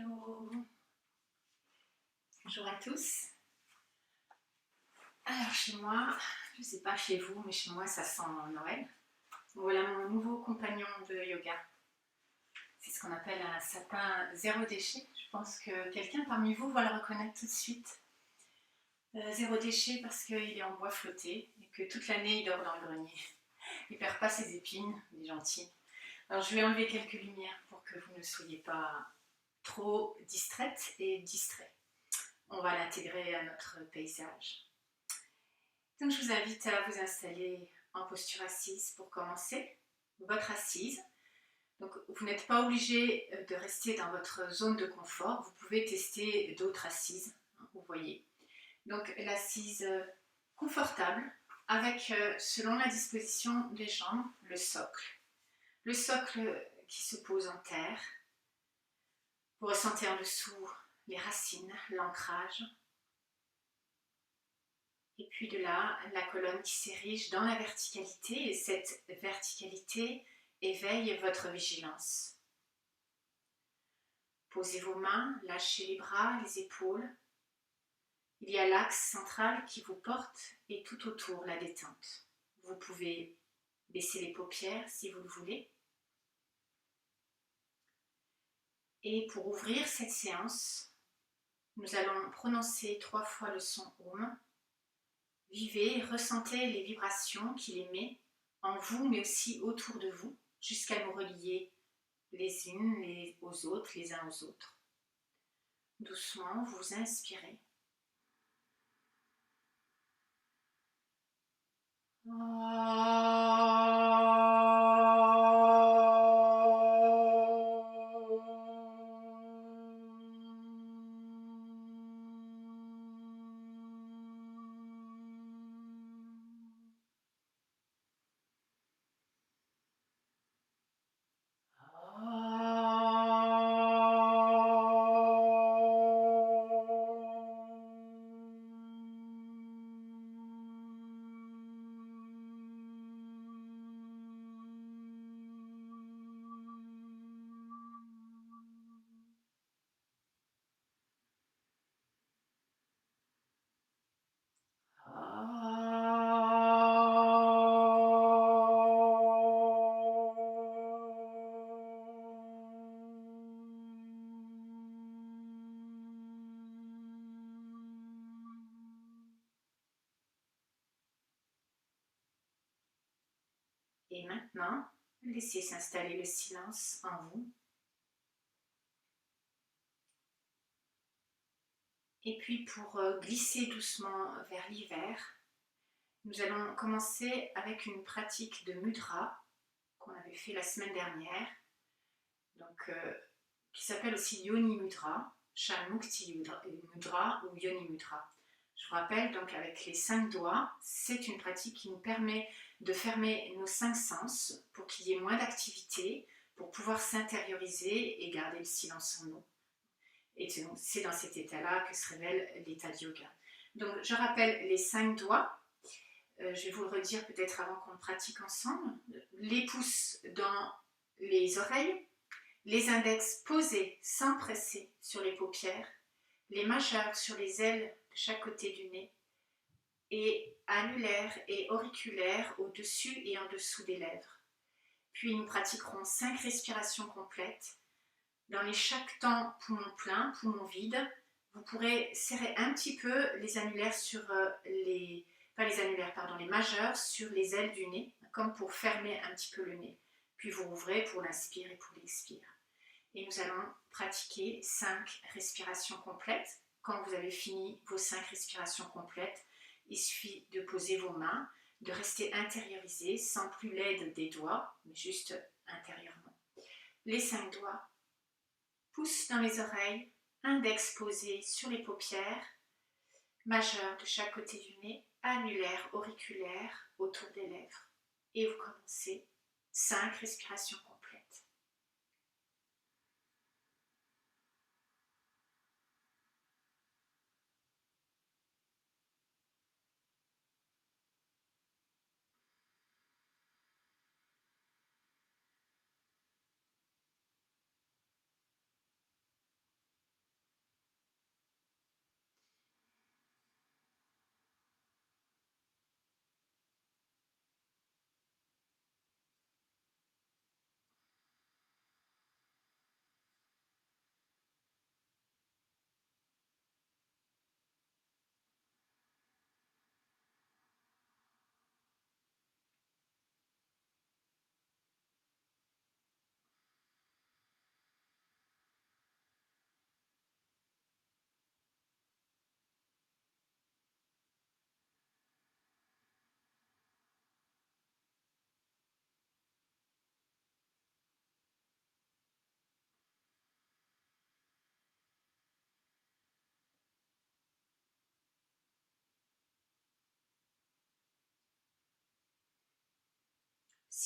Hello, bonjour à tous. Alors chez moi, je ne sais pas chez vous, mais chez moi ça sent Noël. Voilà mon nouveau compagnon de yoga. C'est ce qu'on appelle un sapin zéro déchet. Je pense que quelqu'un parmi vous va le reconnaître tout de suite. Zéro déchet parce qu'il est en bois flotté et que toute l'année il dort dans le grenier. Il ne perd pas ses épines, il est gentil. Alors je vais enlever quelques lumières pour que vous ne soyez pas trop distraite et distrait. On va l'intégrer à notre paysage. Donc je vous invite à vous installer en posture assise pour commencer. Votre assise. Donc vous n'êtes pas obligé de rester dans votre zone de confort. Vous pouvez tester d'autres assises, vous voyez. Donc l'assise confortable avec, selon la disposition des jambes, le socle. Le socle qui se pose en terre. Vous ressentez en dessous les racines, l'ancrage. Et puis de là, la colonne qui s'érige dans la verticalité, et cette verticalité éveille votre vigilance. Posez vos mains, lâchez les bras, les épaules. Il y a l'axe central qui vous porte et tout autour la détente. Vous pouvez baisser les paupières si vous le voulez. Et pour ouvrir cette séance, nous allons prononcer 3 fois le son Om. Vivez et ressentez les vibrations qu'il émet en vous, mais aussi autour de vous, jusqu'à nous relier les unes aux autres, les uns aux autres. Doucement, vous inspirez. Et maintenant, laissez s'installer le silence en vous. Et puis pour glisser doucement vers l'hiver, nous allons commencer avec une pratique de mudra qu'on avait fait la semaine dernière, donc, qui s'appelle aussi Yoni Mudra, Shanmukti Mudra ou Yoni Mudra. Je vous rappelle, donc avec les 5 doigts, c'est une pratique qui nous permet de fermer nos 5 sens pour qu'il y ait moins d'activité, pour pouvoir s'intérioriser et garder le silence en nous. Et c'est dans cet état-là que se révèle l'état de yoga. Donc je rappelle les 5 doigts. Je vais vous le redire peut-être avant qu'on le pratique ensemble. Les pouces dans les oreilles, les index posés sans presser sur les paupières, les majeurs sur les ailes de chaque côté du nez, et annulaires et auriculaires au-dessus et en dessous des lèvres. Puis nous pratiquerons 5 respirations complètes. Dans les chaque temps poumon plein, poumon vide, vous pourrez serrer un petit peu les annulaires sur les majeurs sur les ailes du nez, comme pour fermer un petit peu le nez. Puis vous rouvrez pour l'inspire et pour l'expire. Et nous allons pratiquer 5 respirations complètes. Quand vous avez fini vos 5 respirations complètes, il suffit de poser vos mains, de rester intériorisé, sans plus l'aide des doigts, mais juste intérieurement. Les 5 doigts, pouce dans les oreilles, index posé sur les paupières, majeur de chaque côté du nez, annulaire, auriculaire autour des lèvres. Et vous commencez 5 respirations complètes.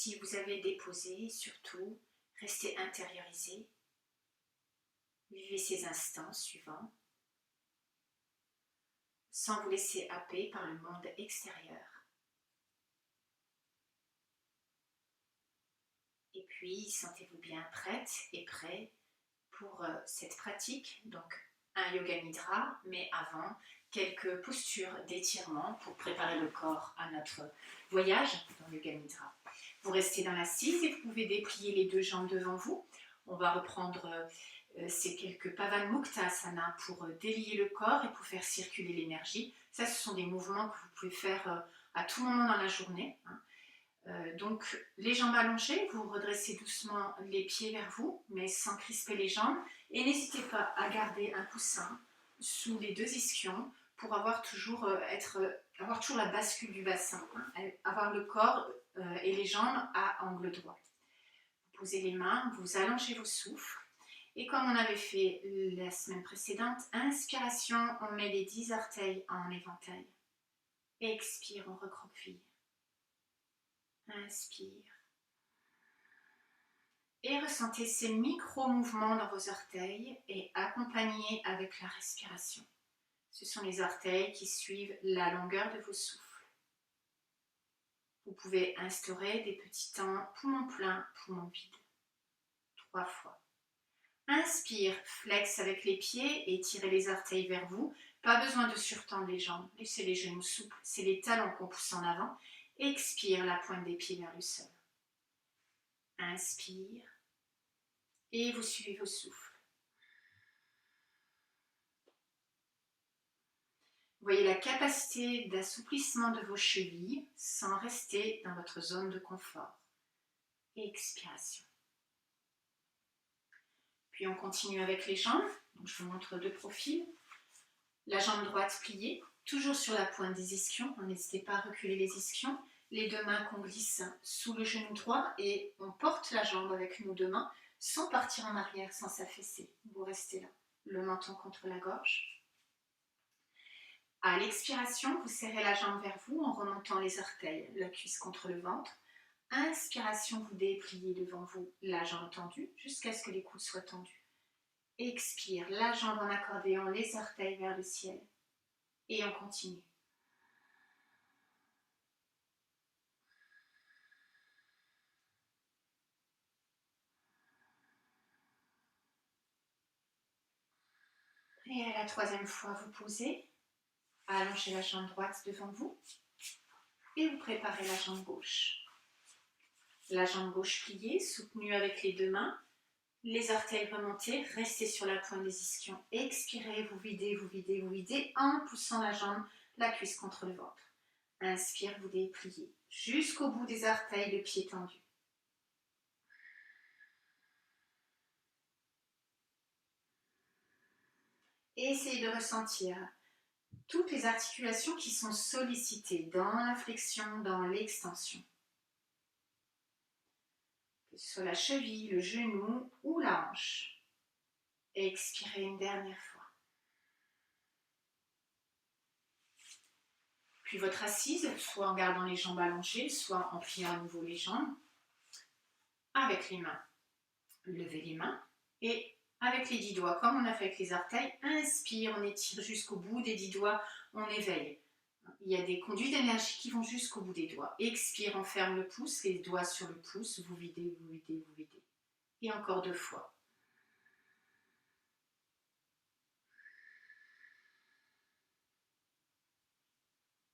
Si vous avez déposé, surtout, restez intériorisé. Vivez ces instants suivants, sans vous laisser happer par le monde extérieur. Et puis, sentez-vous bien prête et prêt pour cette pratique. Donc, un yoga nidra, mais avant, quelques postures d'étirement pour préparer le corps à notre voyage dans le yoga nidra. Vous restez dans l'assise et vous pouvez déplier les deux jambes devant vous. On va reprendre ces quelques Pavanmuktasana pour délier le corps et pour faire circuler l'énergie. Ça, ce sont des mouvements que vous pouvez faire à tout moment dans la journée. Donc, les jambes allongées, vous redressez doucement les pieds vers vous, mais sans crisper les jambes. Et n'hésitez pas à garder un coussin sous les deux ischions pour avoir toujours la bascule du bassin, avoir le corps et les jambes à angle droit. Vous posez les mains, vous allongez vos souffles. Et comme on avait fait la semaine précédente, inspiration, on met les 10 orteils en éventail. Expire, on recroqueville. Inspire. Et ressentez ces micro-mouvements dans vos orteils et accompagnez avec la respiration. Ce sont les orteils qui suivent la longueur de vos souffles. Vous pouvez instaurer des petits temps poumon plein, poumon vide. 3 fois. Inspire, flex avec les pieds et tirez les orteils vers vous. Pas besoin de surtendre les jambes. Laissez les genoux souples. C'est les talons qu'on pousse en avant. Expire, la pointe des pieds vers le sol. Inspire. Et vous suivez vos souffles. Voyez la capacité d'assouplissement de vos chevilles sans rester dans votre zone de confort. Expiration. Puis on continue avec les jambes. Donc je vous montre de profil. La jambe droite pliée, toujours sur la pointe des ischions. N'hésitez pas à reculer les ischions. Les deux mains qu'on glisse sous le genou droit et on porte la jambe avec nos deux mains sans partir en arrière, sans s'affaisser. Vous restez là, le menton contre la gorge. À l'expiration, vous serrez la jambe vers vous en remontant les orteils, la cuisse contre le ventre. Inspiration, vous dépliez devant vous la jambe tendue jusqu'à ce que les coudes soient tendus. Expire, la jambe en accordéon, les orteils vers le ciel. Et on continue. Et à la troisième fois, vous posez, allongez la jambe droite devant vous et vous préparez la jambe gauche. La jambe gauche pliée, soutenue avec les deux mains, les orteils remontés, restez sur la pointe des ischions. Expirez, vous videz, vous videz, vous videz en poussant la jambe, la cuisse contre le ventre. Inspire, vous dépliez jusqu'au bout des orteils, le pied tendu. Et essayez de ressentir toutes les articulations qui sont sollicitées dans la flexion, dans l'extension. Que ce soit la cheville, le genou ou la hanche. Expirez une dernière fois. Puis votre assise, soit en gardant les jambes allongées, soit en pliant à nouveau les jambes. Avec les mains, levez les mains et avec les 10 doigts, comme on a fait avec les orteils, inspire, on étire jusqu'au bout des 10 doigts, on éveille. Il y a des conduits d'énergie qui vont jusqu'au bout des doigts. Expire, on ferme le pouce, les doigts sur le pouce, vous videz, vous videz, vous videz. Et encore 2 fois.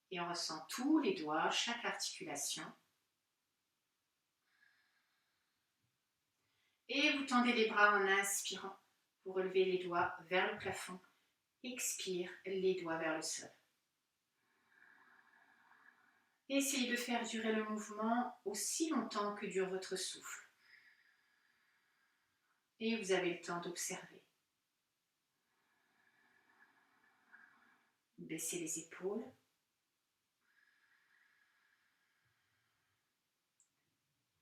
Et on ressent tous les doigts, chaque articulation. Et vous tendez les bras en inspirant. Vous relevez les doigts vers le plafond. Expire, les doigts vers le sol. Essayez de faire durer le mouvement aussi longtemps que dure votre souffle. Et vous avez le temps d'observer. Baissez les épaules.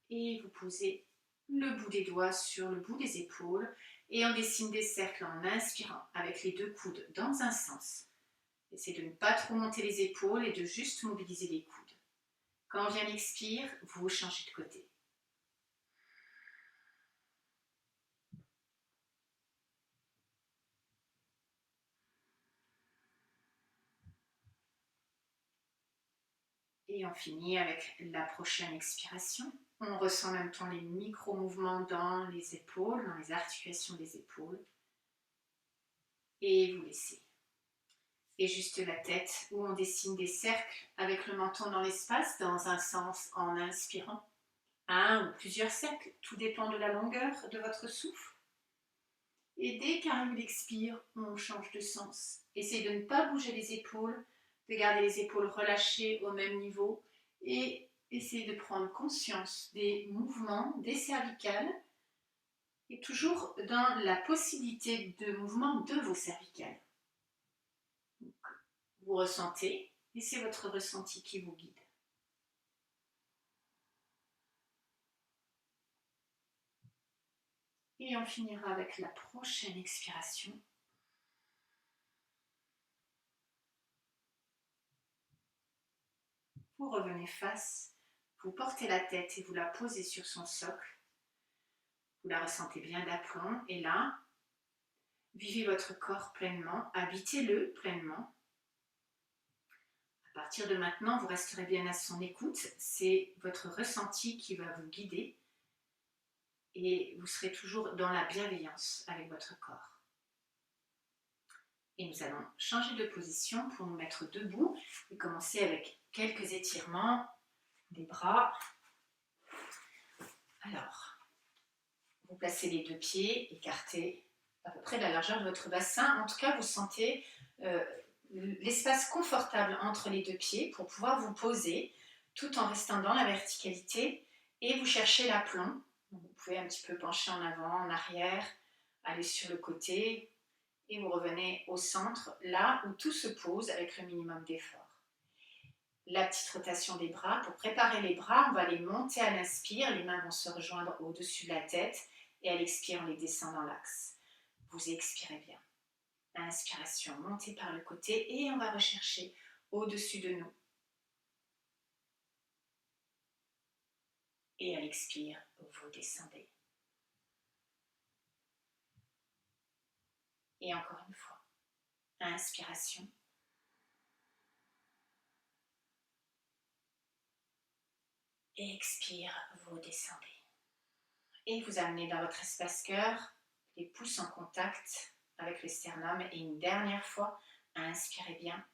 Et vous posez le bout des doigts sur le bout des épaules et on dessine des cercles en inspirant avec les 2 coudes dans un sens. Essayez de ne pas trop monter les épaules et de juste mobiliser les coudes. Quand on vient l'expire, vous changez de côté. Et on finit avec la prochaine expiration. On ressent en même temps les micro-mouvements dans les épaules, dans les articulations des épaules. Et vous laissez. Et juste la tête, où on dessine des cercles avec le menton dans l'espace, dans un sens en inspirant. Un ou plusieurs cercles, tout dépend de la longueur de votre souffle. Et dès qu'Ariel expire, on change de sens. Essayez de ne pas bouger les épaules, de garder les épaules relâchées au même niveau et essayez de prendre conscience des mouvements des cervicales et toujours dans la possibilité de mouvement de vos cervicales. Donc, vous ressentez et c'est votre ressenti qui vous guide. Et on finira avec la prochaine expiration. Vous revenez face, vous portez la tête et vous la posez sur son socle. Vous la ressentez bien d'aplomb et là, vivez votre corps pleinement, habitez-le pleinement. À partir de maintenant, vous resterez bien à son écoute. C'est votre ressenti qui va vous guider et vous serez toujours dans la bienveillance avec votre corps. Et nous allons changer de position pour nous mettre debout et commencer avec quelques étirements des bras. Alors, vous placez les deux pieds écartés à peu près de la largeur de votre bassin. En tout cas, vous sentez l'espace confortable entre les deux pieds pour pouvoir vous poser tout en restant dans la verticalité et vous cherchez l'aplomb. Vous pouvez un petit peu pencher en avant, en arrière, aller sur le côté et vous revenez au centre, là où tout se pose avec le minimum d'effort. La petite rotation des bras. Pour préparer les bras, on va les monter à l'inspire, les mains vont se rejoindre au-dessus de la tête et à l'expire, on les descend dans l'axe. Vous expirez bien. Inspiration, montez par le côté et on va rechercher au-dessus de nous. Et à l'expire, vous descendez. Et encore une fois, inspiration. Et expire, vous descendez. Et vous amenez dans votre espace cœur, les pouces en contact avec le sternum. Et une dernière fois, inspirez bien.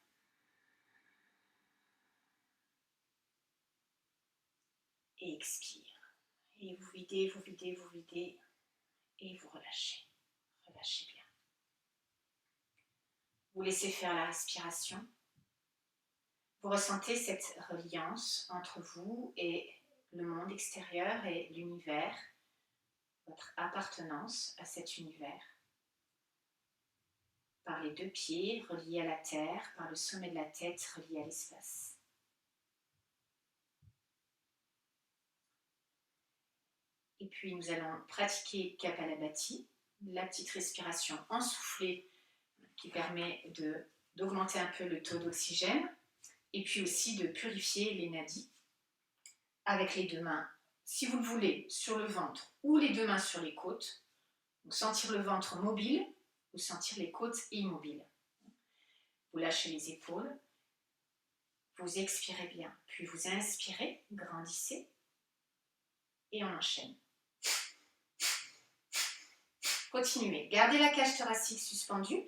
Et expire. Et vous videz, vous videz, vous videz. Et vous relâchez. Relâchez bien. Vous laissez faire la respiration. Vous ressentez cette reliance entre vous et le monde extérieur et l'univers, votre appartenance à cet univers. Par les deux pieds reliés à la terre, par le sommet de la tête relié à l'espace. Et puis nous allons pratiquer Kapalabhati, la petite respiration ensoufflée qui permet d'augmenter un peu le taux d'oxygène et puis aussi de purifier les nadis avec les deux mains, si vous le voulez, sur le ventre ou les deux mains sur les côtes. Donc sentir le ventre mobile ou sentir les côtes immobiles. Vous lâchez les épaules, vous expirez bien, puis vous inspirez, grandissez et on enchaîne. Continuez, gardez la cage thoracique suspendue.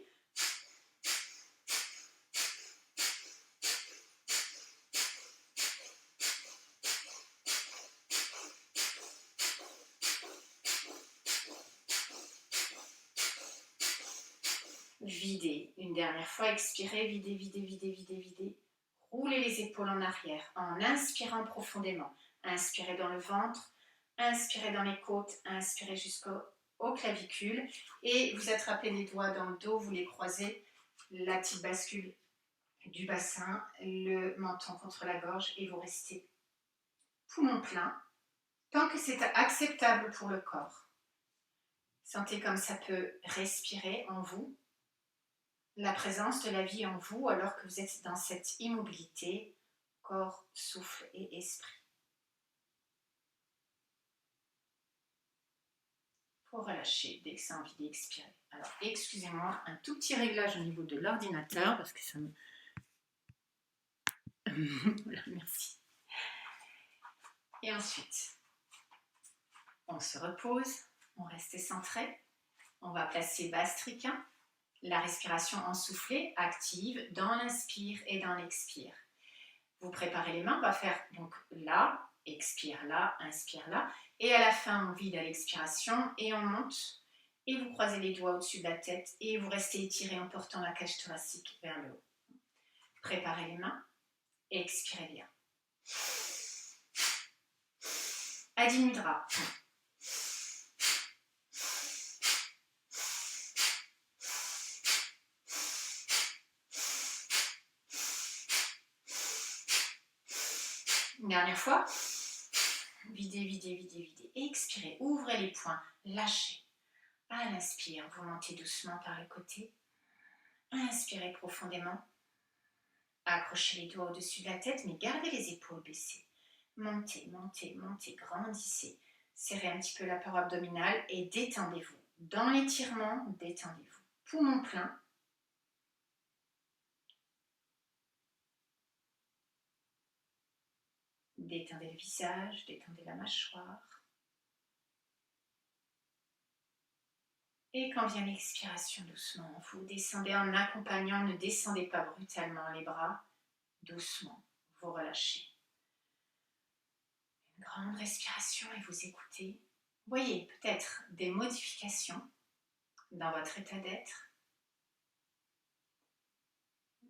Videz, une dernière fois, expirez, videz, videz, videz, videz, videz. Roulez les épaules en arrière en inspirant profondément. Inspirez dans le ventre, inspirez dans les côtes, inspirez jusqu'aux clavicules et vous attrapez les doigts dans le dos, vous les croisez, la petite bascule du bassin, le menton contre la gorge et vous restez poumon plein tant que c'est acceptable pour le corps. Sentez comme ça peut respirer en vous. La présence de la vie en vous alors que vous êtes dans cette immobilité, corps, souffle et esprit. Il faut relâcher dès que c'est envie d'expirer. Alors, excusez-moi, un tout petit réglage au niveau de l'ordinateur parce que ça me... Voilà, merci. Et ensuite, on se repose, on reste centré. On va placer Bastriquin. La respiration ensoufflée active dans l'inspire et dans l'expire. Vous préparez les mains, on va faire donc là, expire là, inspire là. Et à la fin, on vide à l'expiration et on monte. Et vous croisez les doigts au-dessus de la tête et vous restez étiré en portant la cage thoracique vers le haut. Préparez les mains et expirez bien. Adi Mudra. Une dernière fois. Videz, videz, videz, videz. Expirez, ouvrez les poings, lâchez. À l'inspire, vous montez doucement par le côté. Inspirez profondément. Accrochez les doigts au-dessus de la tête, mais gardez les épaules baissées. Montez, montez, montez, grandissez. Serrez un petit peu la paroi abdominale et détendez-vous. Dans l'étirement, détendez-vous. Poumon plein. Détendez le visage, détendez la mâchoire. Et quand vient l'expiration, doucement, vous descendez en accompagnant, ne descendez pas brutalement les bras. Doucement, vous relâchez. Une grande respiration et vous écoutez. Voyez peut-être des modifications dans votre état d'être,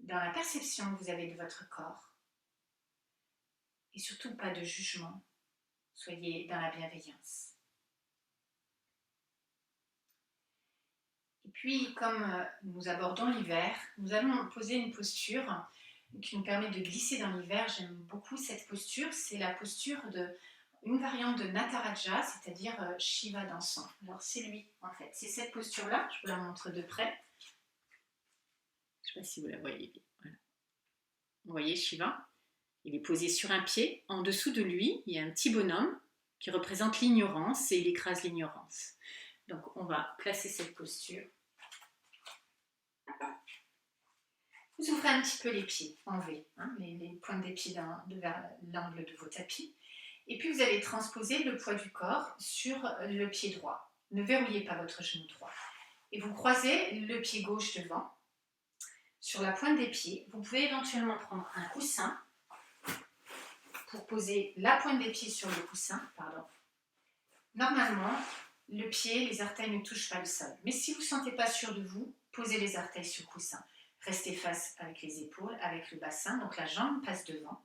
dans la perception que vous avez de votre corps. Et surtout pas de jugement. Soyez dans la bienveillance. Et puis, comme nous abordons l'hiver, nous allons poser une posture qui nous permet de glisser dans l'hiver. J'aime beaucoup cette posture. C'est la posture une variante de Nataraja, c'est-à-dire Shiva dansant. Alors c'est lui, en fait. C'est cette posture-là. Je vous la montre de près. Je ne sais pas si vous la voyez bien. Voilà. Vous voyez Shiva? Il est posé sur un pied. En dessous de lui, il y a un petit bonhomme qui représente l'ignorance et il écrase l'ignorance. Donc, on va placer cette posture. Vous ouvrez un petit peu les pieds en V, hein, les pointes des pieds vers l'angle de vos tapis. Et puis, vous allez transposer le poids du corps sur le pied droit. Ne verrouillez pas votre genou droit. Et vous croisez le pied gauche devant. Sur la pointe des pieds, vous pouvez éventuellement prendre un coussin pour poser la pointe des pieds sur le coussin. Normalement, le pied, les orteils ne touchent pas le sol. Mais si vous ne vous sentez pas sûr de vous, posez les orteils sur le coussin. Restez face avec les épaules, avec le bassin. Donc la jambe passe devant.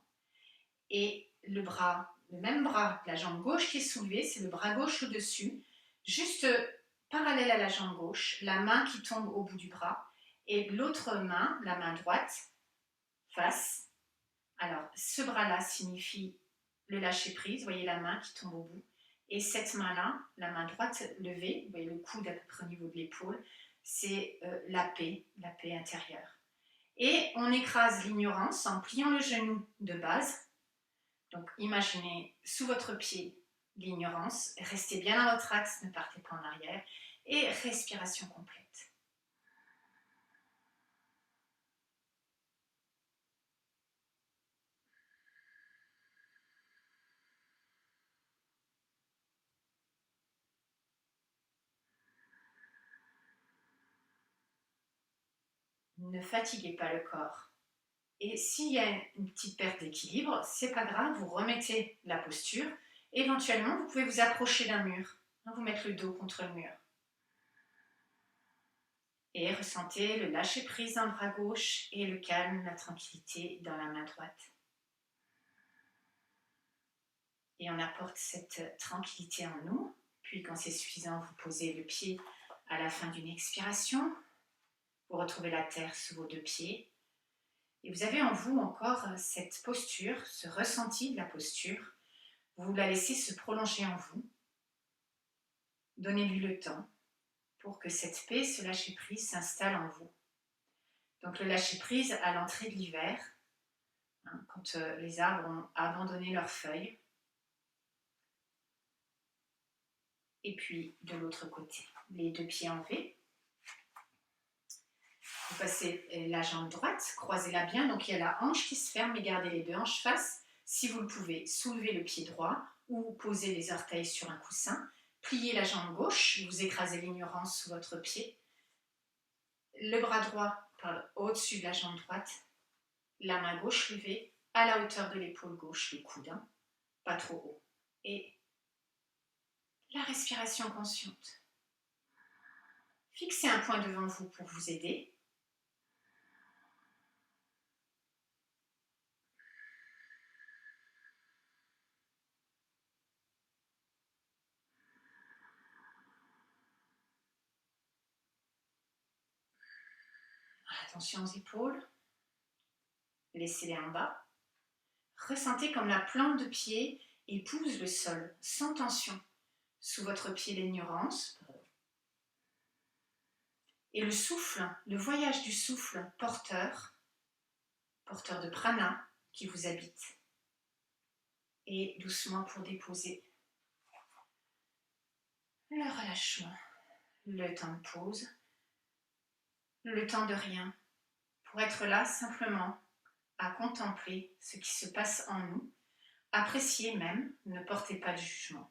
Et le même bras, la jambe gauche qui est soulevée, c'est le bras gauche au-dessus. Juste parallèle à la jambe gauche, la main qui tombe au bout du bras. Et l'autre main, la main droite, face. Alors, ce bras-là signifie le lâcher-prise. Vous voyez la main qui tombe au bout. Et cette main-là, la main droite levée, vous voyez le coude à peu près au niveau de l'épaule, c'est la paix intérieure. Et on écrase l'ignorance en pliant le genou de base. Donc, imaginez sous votre pied l'ignorance. Restez bien dans votre axe, ne partez pas en arrière. Et respiration complète. Ne fatiguez pas le corps. Et s'il y a une petite perte d'équilibre, c'est pas grave, vous remettez la posture. Éventuellement, vous pouvez vous approcher d'un mur, vous mettre le dos contre le mur. Et ressentez le lâcher-prise dans le bras gauche et le calme, la tranquillité dans la main droite. Et on apporte cette tranquillité en nous. Puis quand c'est suffisant, vous posez le pied à la fin d'une expiration. Vous retrouvez la terre sous vos deux pieds. Et vous avez en vous encore cette posture, ce ressenti de la posture. Vous la laissez se prolonger en vous. Donnez-lui le temps pour que cette paix, ce lâcher-prise s'installe en vous. Donc le lâcher-prise à l'entrée de l'hiver, quand les arbres ont abandonné leurs feuilles. Et puis de l'autre côté, les deux pieds en V. Vous passez la jambe droite, croisez-la bien, donc il y a la hanche qui se ferme, mais gardez les deux hanches face. Si vous le pouvez, soulevez le pied droit ou posez les orteils sur un coussin. Pliez la jambe gauche, vous écrasez l'ignorance sous votre pied. Le bras droit parle au-dessus de la jambe droite. La main gauche levée à la hauteur de l'épaule gauche, le coude, pas trop haut. Et la respiration consciente. Fixez un point devant vous pour vous aider. Attention aux épaules. Laissez-les en bas. Ressentez comme la plante de pied épouse le sol, sans tension. Sous votre pied, l'ignorance. Et le souffle, le voyage du souffle porteur de prana qui vous habite. Et doucement pour déposer le relâchement, le temps de pause, le temps de rien, pour être là simplement à contempler ce qui se passe en nous, apprécier même, ne portez pas de jugement.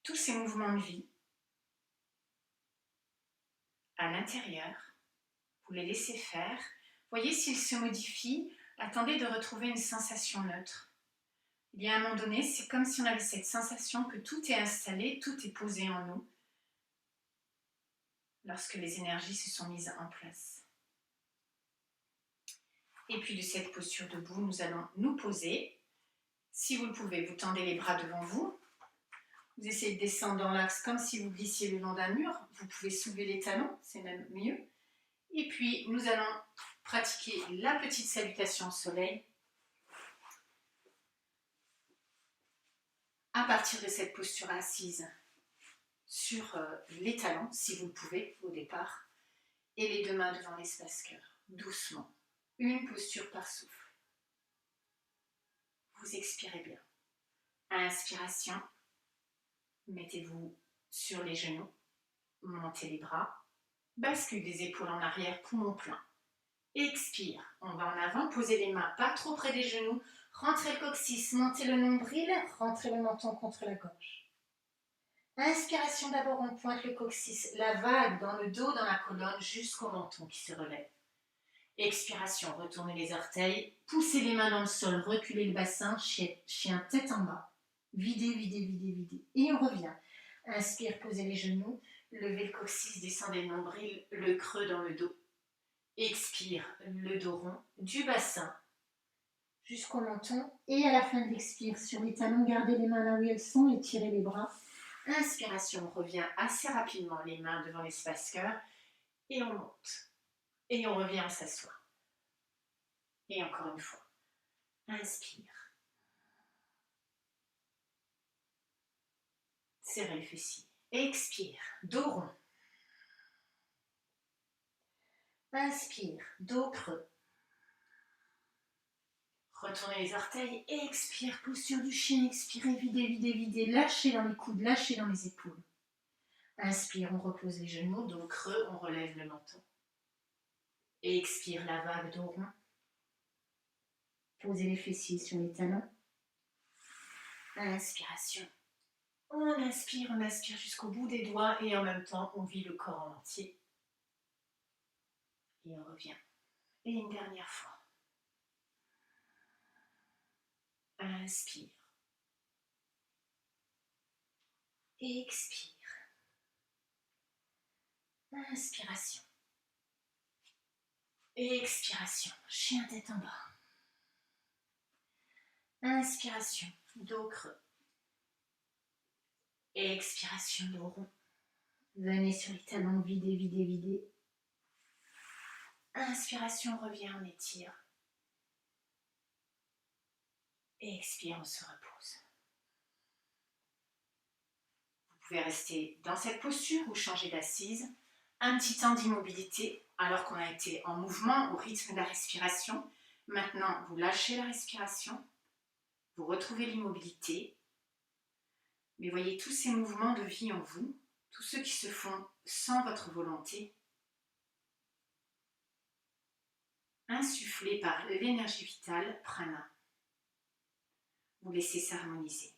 Tous ces mouvements de vie, à l'intérieur, vous les laissez faire. Voyez s'ils se modifient, attendez de retrouver une sensation neutre. Il y a un moment donné, c'est comme si on avait cette sensation que tout est installé, tout est posé en nous, lorsque les énergies se sont mises en place. Et puis de cette posture debout, nous allons nous poser. Si vous le pouvez, vous tendez les bras devant vous. Vous essayez de descendre dans l'axe comme si vous glissiez le long d'un mur. Vous pouvez soulever les talons, c'est même mieux. Et puis, nous allons pratiquer la petite salutation au soleil. À partir de cette posture assise sur les talons, si vous le pouvez au départ, et les deux mains devant l'espace cœur, doucement. Une posture par souffle. Vous expirez bien. Inspiration. Mettez-vous sur les genoux, montez les bras, bascule des épaules en arrière, poumon plein. Expire, on va en avant, posez les mains pas trop près des genoux, rentrez le coccyx, montez le nombril, rentrez le menton contre la gorge. Inspiration d'abord, on pointe le coccyx, la vague dans le dos, dans la colonne, jusqu'au menton qui se relève. Expiration, retournez les orteils, poussez les mains dans le sol, reculez le bassin, chien tête en bas. Videz, videz, videz, videz. Et on revient. Inspire, posez les genoux, levez le coccyx, descendez le nombril, le creux dans le dos. Expire, le dos rond, du bassin jusqu'au menton. Et à la fin de l'expire, sur les talons, gardez les mains là où elles sont, étirez les bras. Inspiration, on revient assez rapidement, les mains devant l'espace cœur. Et on monte. Et on revient, on s'assoit. Et encore une fois. Inspire. Serrez le fessier. Expire, dos rond. Inspire, dos creux. Retournez les orteils. Expire, posture du chien. Expirez, videz, videz, videz. Lâchez dans les coudes, lâchez dans les épaules. Inspire, on repose les genoux. Dos creux, on relève le menton. Expire, la vague, dos rond. Posez les fessiers sur les talons. Inspiration. On inspire jusqu'au bout des doigts et en même temps, on vit le corps en entier. Et on revient. Et une dernière fois. Inspire. Expire. Inspiration. Expiration. Chien tête en bas. Inspiration. Dos creux. Expiration, dos rond. Venez sur les talons, videz, videz, videz. Inspiration, on revient, on étire. Expire, on se repose. Vous pouvez rester dans cette posture ou changer d'assise. Un petit temps d'immobilité alors qu'on a été en mouvement au rythme de la respiration. Maintenant, vous lâchez la respiration. Vous retrouvez l'immobilité. Mais voyez tous ces mouvements de vie en vous, tous ceux qui se font sans votre volonté. insufflé par l'énergie vitale prana. Vous laissez s'harmoniser.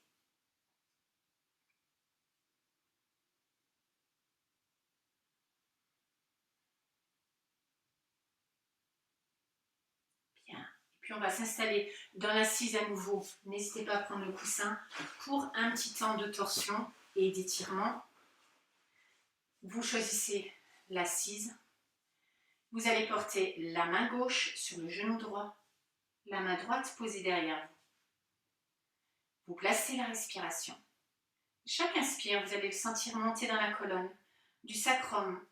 Bien. Et puis on va s'installer dans l'assise à nouveau. N'hésitez pas à prendre le coussin pour un petit temps de torsion et d'étirement. Vous choisissez l'assise. Vous allez porter la main gauche sur le genou droit, la main droite posée derrière vous. Vous placez la respiration. Chaque inspire, vous allez le sentir monter dans la colonne, du sacrum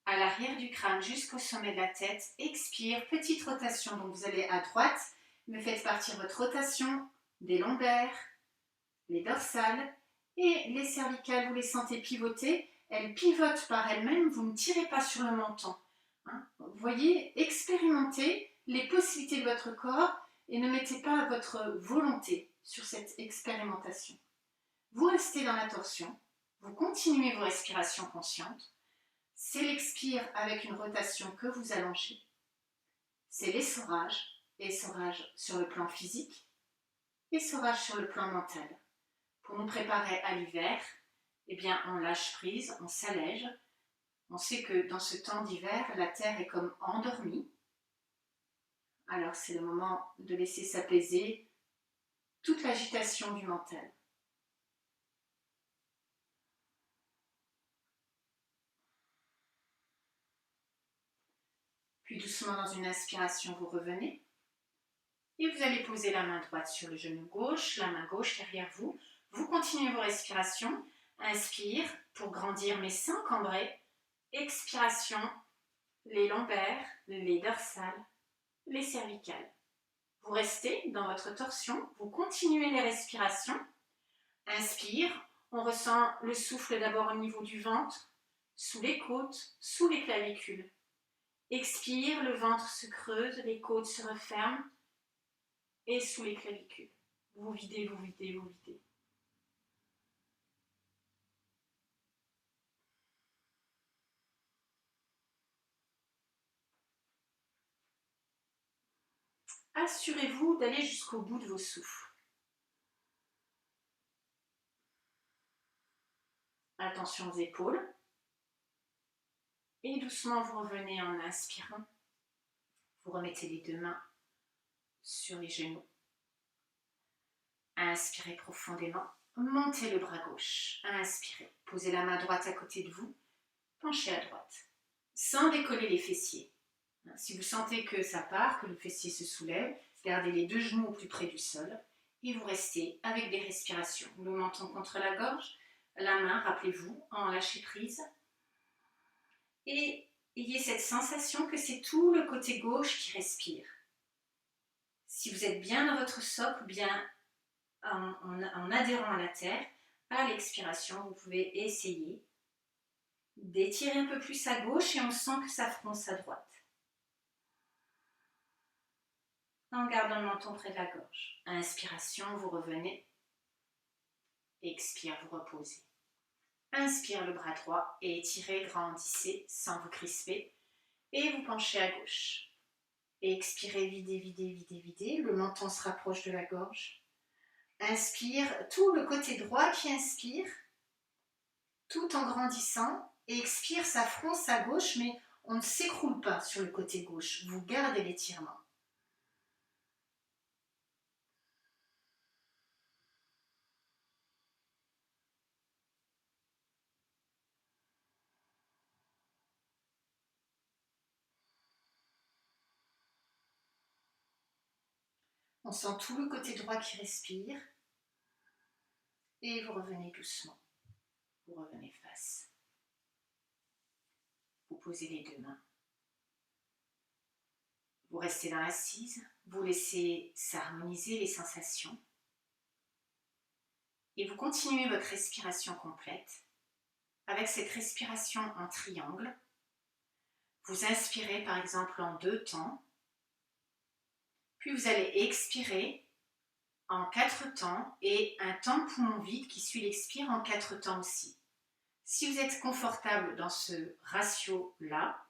à l'arrière du crâne jusqu'au sommet de la tête. Expire, petite rotation. Donc vous allez à droite, mais faites partir votre rotation des lombaires, les dorsales et les cervicales. Vous les sentez pivoter. Elles pivotent par elles-mêmes. Vous ne tirez pas sur le menton. Vous voyez, expérimentez les possibilités de votre corps et ne mettez pas votre volonté sur cette expérimentation. Vous restez dans la torsion, vous continuez vos respirations conscientes. C'est l'expire avec une rotation que vous allongez. C'est l'essorage sur le plan physique, essorage sur le plan mental. Pour nous préparer à l'hiver, eh bien on lâche prise, on s'allège. On sait que dans ce temps d'hiver, la terre est comme endormie. Alors c'est le moment de laisser s'apaiser toute l'agitation du mental. Puis doucement dans une inspiration, vous revenez. Et vous allez poser la main droite sur le genou gauche, la main gauche derrière vous. Vous continuez vos respirations. Inspire pour grandir mes seins cambrés. Expiration, les lombaires, les dorsales, les cervicales. Vous restez dans votre torsion, vous continuez les respirations. Inspire, on ressent le souffle d'abord au niveau du ventre, sous les côtes, sous les clavicules. Expire, le ventre se creuse, les côtes se referment et sous les clavicules. Vous videz, vous videz, vous videz. Assurez-vous d'aller jusqu'au bout de vos souffles. Attention aux épaules. Et doucement, vous revenez en inspirant. Vous remettez les deux mains sur les genoux. Inspirez profondément. Montez le bras gauche. Inspirez. Posez la main droite à côté de vous. Penchez à droite. Sans décoller les fessiers. Si vous sentez que ça part, que le fessier se soulève, gardez les deux genoux au plus près du sol. Et vous restez avec des respirations. Le menton contre la gorge. La main, rappelez-vous, en lâcher prise. Et ayez cette sensation que c'est tout le côté gauche qui respire. Si vous êtes bien dans votre socle, bien en adhérant à la terre, à l'expiration, vous pouvez essayer d'étirer un peu plus à gauche et on sent que ça fronce à droite. En gardant le menton près de la gorge. Inspiration, vous revenez. Expire, vous reposez. Inspire le bras droit et étirez, grandissez sans vous crisper. Et vous penchez à gauche. Et expirez, videz, videz, videz, videz. Le menton se rapproche de la gorge. Inspire, tout le côté droit qui inspire, tout en grandissant. Et expire, ça fronce à gauche, mais on ne s'écroule pas sur le côté gauche. Vous gardez l'étirement. On sent tout le côté droit qui respire. Et vous revenez doucement. Vous revenez face. Vous posez les deux mains. Vous restez dans l'assise. Vous laissez s'harmoniser les sensations. Et vous continuez votre respiration complète avec cette respiration en triangle. Vous inspirez par exemple en 2 temps. Puis vous allez expirer en 4 temps et un temps poumon vide qui suit l'expire en 4 temps aussi. Si vous êtes confortable dans ce ratio-là,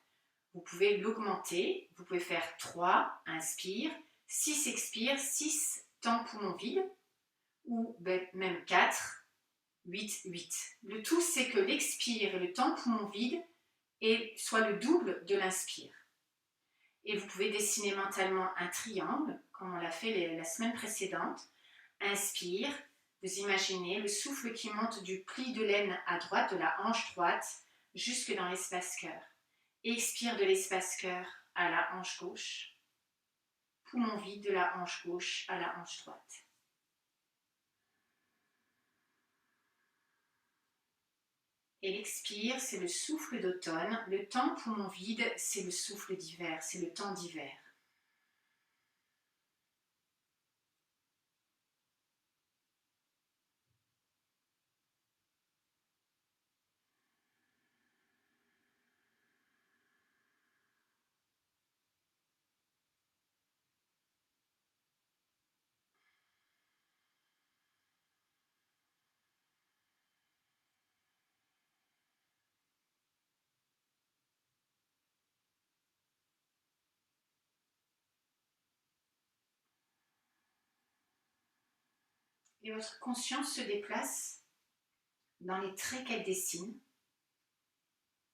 Vous pouvez l'augmenter, vous pouvez faire 3, inspire, 6, expire, 6, temps poumon vide, ou même 4, 8, 8. Le tout, c'est que l'expire et le temps poumon vide soit le double de l'inspire. Et vous pouvez dessiner mentalement un triangle, comme on l'a fait la semaine précédente. Inspire, vous imaginez le souffle qui monte du pli de l'aine à droite, de la hanche droite, jusque dans l'espace cœur. Expire de l'espace cœur à la hanche gauche. Poumon vide de la hanche gauche à la hanche droite. Et l'expire, c'est le souffle d'automne. Le temps poumon vide, c'est le souffle d'hiver, c'est le temps d'hiver. Et votre conscience se déplace dans les traits qu'elle dessine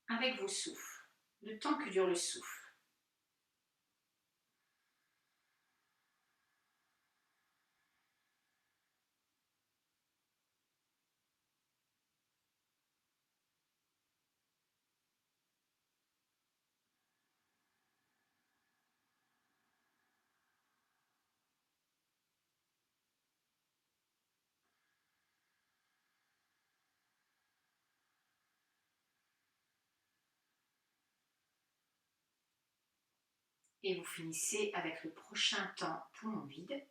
avec vos souffles, le temps que dure le souffle. Et vous finissez avec le prochain temps poumon vide.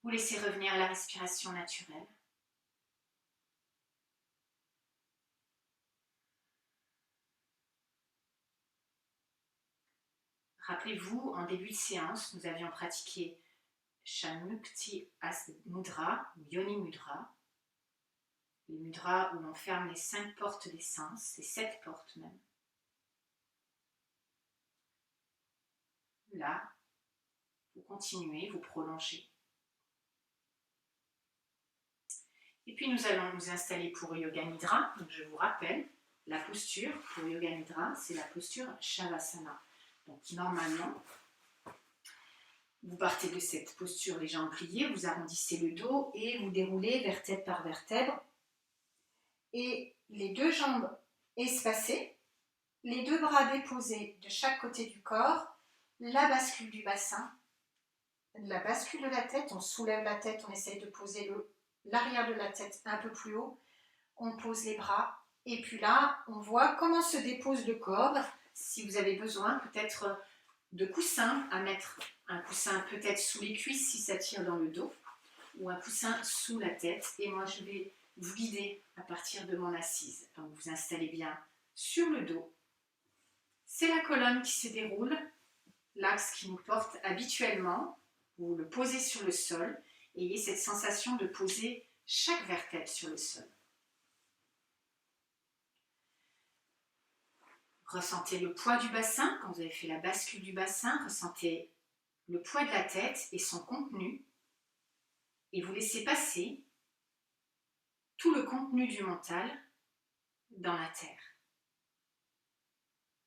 Vous laissez revenir la respiration naturelle. Rappelez-vous, en début de séance, nous avions pratiqué Shanmukti Mudra ou Yoni Mudra, les mudras où l'on ferme les 5 portes des sens, les 7 portes même. Là, vous continuez, vous prolongez. Et puis nous allons nous installer pour Yoga Nidra. Donc je vous rappelle, la posture pour Yoga Nidra, c'est la posture Shavasana. Donc normalement, vous partez de cette posture, les jambes pliées, vous arrondissez le dos et vous déroulez vertèbre par vertèbre. Et les 2 jambes espacées, les 2 bras déposés de chaque côté du corps, la bascule du bassin, la bascule de la tête, on soulève la tête, on essaye de poser l'arrière de la tête un peu plus haut, on pose les bras, et puis là, on voit comment se dépose le corps. Si vous avez besoin peut-être de coussins, à mettre un coussin peut-être sous les cuisses si ça tire dans le dos, ou un coussin sous la tête, et moi je vais vous guider à partir de mon assise. Donc vous installez bien sur le dos. C'est la colonne qui se déroule, l'axe qui nous porte habituellement. Vous le posez sur le sol et ayez cette sensation de poser chaque vertèbre sur le sol. Ressentez le poids du bassin, quand vous avez fait la bascule du bassin, ressentez le poids de la tête et son contenu et vous laissez passer tout le contenu du mental dans la terre.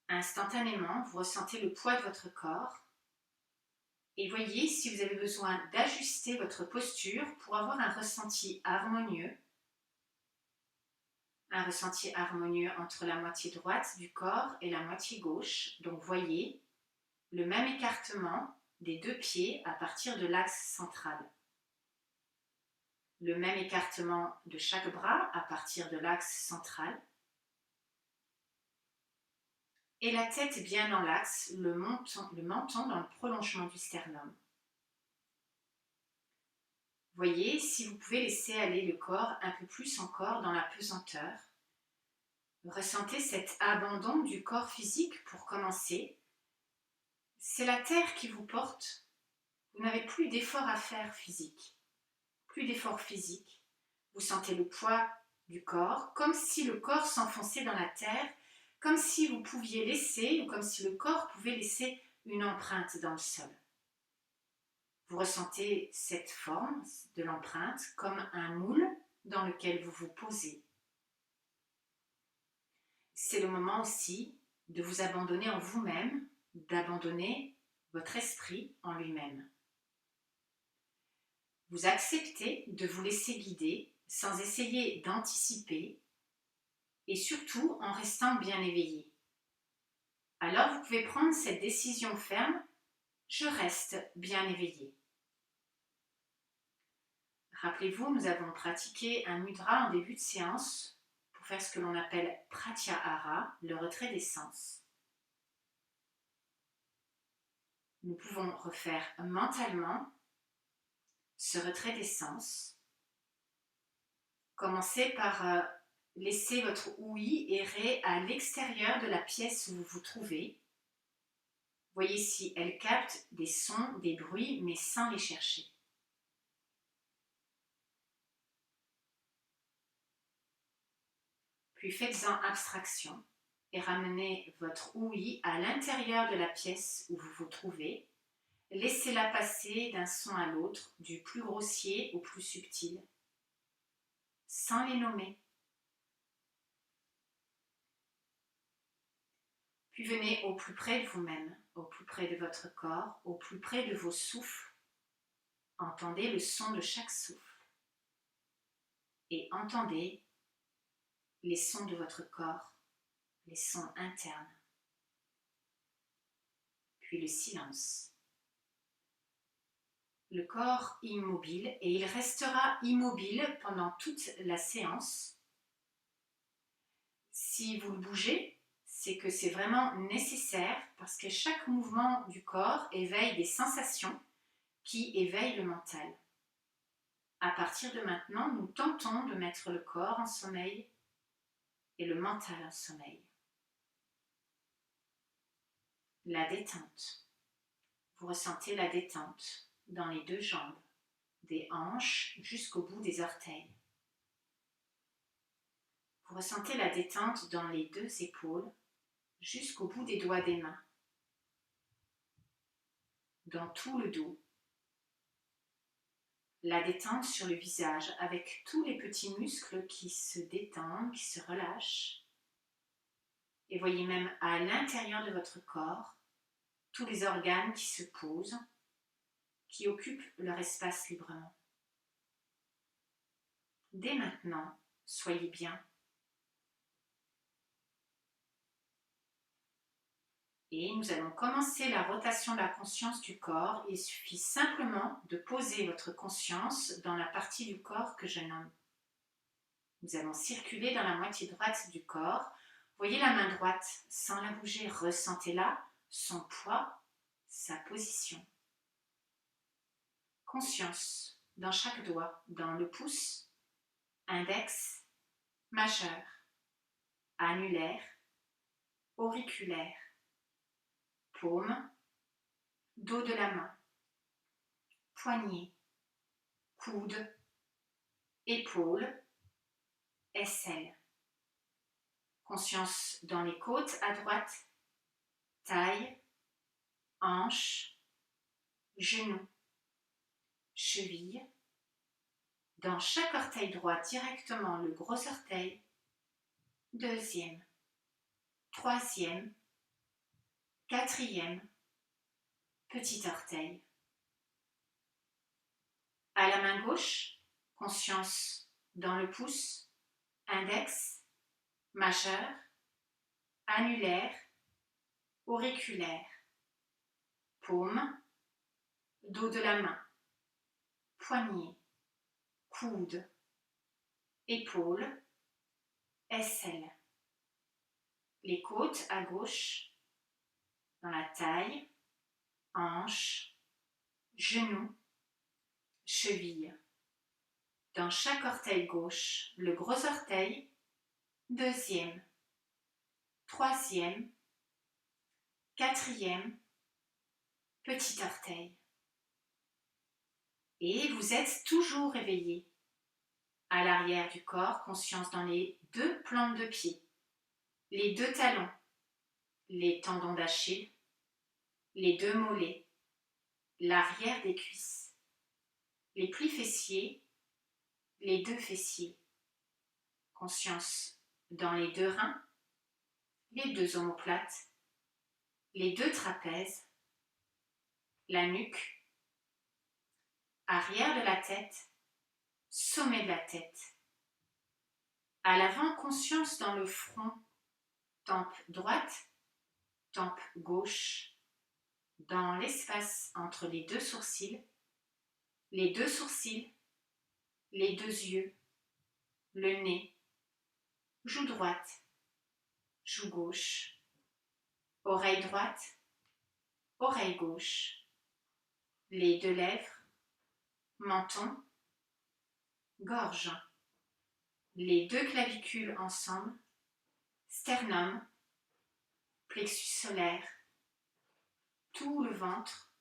Instantanément, vous ressentez le poids de votre corps et voyez si vous avez besoin d'ajuster votre posture pour avoir un ressenti harmonieux entre la moitié droite du corps et la moitié gauche. Donc voyez le même écartement des 2 pieds à partir de l'axe central. Le même écartement de chaque bras à partir de l'axe central. Et la tête bien dans l'axe, le menton dans le prolongement du sternum. Voyez si vous pouvez laisser aller le corps un peu plus encore dans la pesanteur. Ressentez cet abandon du corps physique pour commencer. C'est la terre qui vous porte. Vous n'avez plus d'effort à faire physique. Plus d'effort physique. Vous sentez le poids du corps, comme si le corps s'enfonçait dans la terre, comme si vous pouviez laisser, ou comme si le corps pouvait laisser une empreinte dans le sol. Vous ressentez cette forme de l'empreinte comme un moule dans lequel vous vous posez. C'est le moment aussi de vous abandonner en vous-même, d'abandonner votre esprit en lui-même. Vous acceptez de vous laisser guider sans essayer d'anticiper et surtout en restant bien éveillé. Alors vous pouvez prendre cette décision ferme, je reste bien éveillé. Rappelez-vous, nous avons pratiqué un mudra en début de séance pour faire ce que l'on appelle pratyahara, le retrait des sens. Nous pouvons refaire mentalement ce retrait des sens. Commencez par laisser votre ouïe errer à l'extérieur de la pièce où vous vous trouvez. Voyez si elle capte des sons, des bruits, mais sans les chercher. Puis faites-en abstraction et ramenez votre ouïe à l'intérieur de la pièce où vous vous trouvez. Laissez-la passer d'un son à l'autre, du plus grossier au plus subtil, sans les nommer. Puis venez au plus près de vous-même, au plus près de votre corps, au plus près de vos souffles. Entendez le son de chaque souffle et entendez les sons de votre corps, les sons internes. Puis le silence. Le corps immobile et il restera immobile pendant toute la séance. Si vous le bougez, c'est que c'est vraiment nécessaire parce que chaque mouvement du corps éveille des sensations qui éveillent le mental. À partir de maintenant, nous tentons de mettre le corps en sommeil et le mental en sommeil. La détente. Vous ressentez la détente dans les deux jambes, des hanches jusqu'au bout des orteils. Vous ressentez la détente dans les deux épaules jusqu'au bout des doigts des mains, dans tout le dos. La détente sur le visage avec tous les petits muscles qui se détendent, qui se relâchent. Et voyez même à l'intérieur de votre corps tous les organes qui se posent, qui occupent leur espace librement. Dès maintenant, soyez bien. Et nous allons commencer la rotation de la conscience du corps. Il suffit simplement de poser votre conscience dans la partie du corps que je nomme. Nous allons circuler dans la moitié droite du corps. Voyez la main droite sans la bouger, ressentez-la, son poids, sa position. Conscience dans chaque doigt, dans le pouce, index, majeur, annulaire, auriculaire, paume, dos de la main, poignet, coude, épaule, aisselle. Conscience dans les côtes à droite, taille, hanche, genou, cheville. Dans chaque orteil droit directement le gros orteil, deuxième, troisième, quatrième, petit orteil. À la main gauche, conscience dans le pouce, index, majeur, annulaire, auriculaire, paume, dos de la main, poignet, coude, épaule, aisselle. Les côtes à gauche, dans la taille, hanche, genou, cheville. Dans chaque orteil gauche, le gros orteil, deuxième, troisième, quatrième, petit orteil. Et vous êtes toujours éveillé. À l'arrière du corps, conscience dans les deux plantes de pied, les deux talons, les tendons d'Achille, les deux mollets, l'arrière des cuisses, les plis fessiers, les deux fessiers. Conscience dans les deux reins, les deux omoplates, les deux trapèzes, la nuque, arrière de la tête, sommet de la tête. À l'avant, conscience dans le front, tempe droite, tempe gauche, dans l'espace entre les deux sourcils, les deux yeux, le nez, joue droite, joue gauche, oreille droite, oreille gauche, les deux lèvres, menton, gorge, les deux clavicules ensemble, sternum, plexus solaire, tout le ventre,